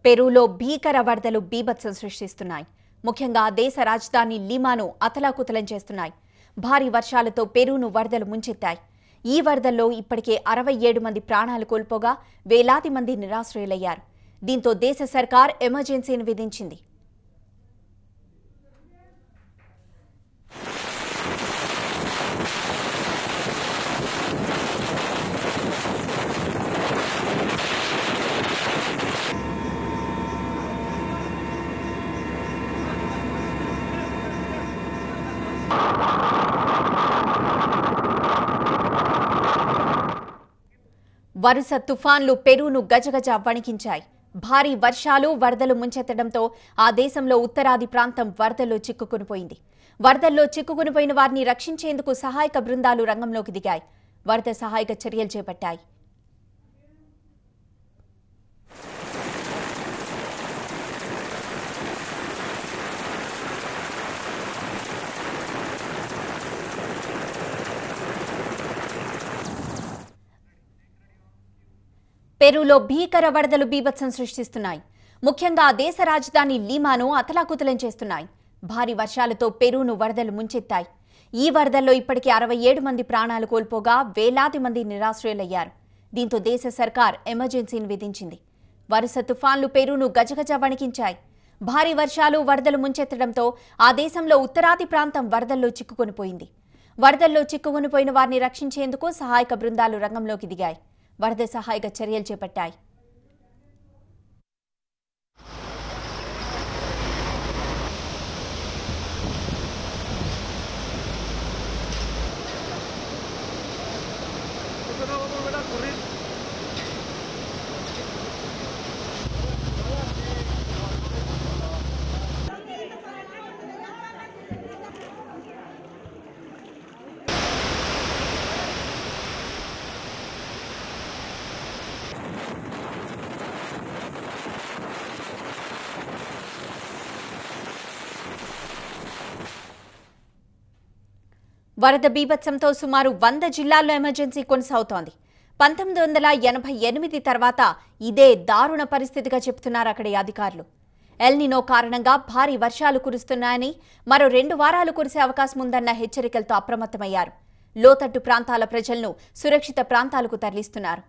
పెరూలో భీకర వరదలు బీభత్సం సృష్టిస్తున్నాయి. ముఖ్యంగా దేశ రాజధాని లిమాను అతలాకుతలం చేస్తున్నాయి. భారీ వర్షాలతో పెరూను వరదలు ముంచెత్తాయి. ఈ వరదల్లో ఇప్పటికే 67 మంది ప్రాణాలు కోల్పోగా వేలాది మంది నిరాశ్రయులయ్యారు. దీంతో దేశ సర్కార్ ఎమర్జెన్సీని విధించింది. వరుస తుఫాన్లు పెరూను గజగజ వణికించాయి. భారీ వర్షాలు వరదలు ముంచెత్తడంతో ఆ దేశంలో ఉత్తరాది ప్రాంతం వరదల్లో చిక్కుకునిపోయింది. వరదల్లో చిక్కుకునిపోయిన వారిని రక్షించేందుకు సహాయక బృందాలు రంగంలోకి దిగాయి. వరద సహాయక చర్యలు చేపట్టాయి. పెరూలో భీకర వరదలు బీభత్సం సృష్టిస్తున్నాయి. ముఖ్యంగా దేశ రాజధాని లిమాను అతలాకుతలం చేస్తున్నాయి. భారీ వర్షాలతో పెరూను వరదలు ముంచెత్తాయి. ఈ వరదల్లో ఇప్పటికే 67 మంది ప్రాణాలు కోల్పోగా వేలాది మంది నిరాశ్రయులయ్యారు. దీంతో దేశ సర్కార్ ఎమర్జెన్సీని విధించింది. వరుస తుఫాన్లు పెరూను గజగజ వణికించాయి. భారీ వర్షాలు వరదలు ముంచెత్తడంతో ఆ దేశంలో ఉత్తరాది ప్రాంతం వరదల్లో చిక్కుకొనిపోయింది. వరదల్లో చిక్కుకొనిపోయిన వారిని రక్షించేందుకు సహాయక బృందాలు రంగంలోకి దిగాయి. వరద సహాయక చర్యలు చేపట్టాయి. వరద బీభత్సంతో సుమారు 100 జిల్లాల్లో ఎమర్జెన్సీ కొనసాగుతోంది. 1988 తర్వాత ఇదే దారుణ పరిస్థితిగా చెబుతున్నారు అక్కడి అధికారులు. ఎల్నినో కారణంగా భారీ వర్షాలు కురుస్తున్నాయని, మరో 2 వారాలు కురిసే అవకాశం ఉందన్న హెచ్చరికలతో అప్రమత్తమయ్యారు. లోతట్టు ప్రాంతాల ప్రజలను సురక్షిత ప్రాంతాలకు తరలిస్తున్నారు.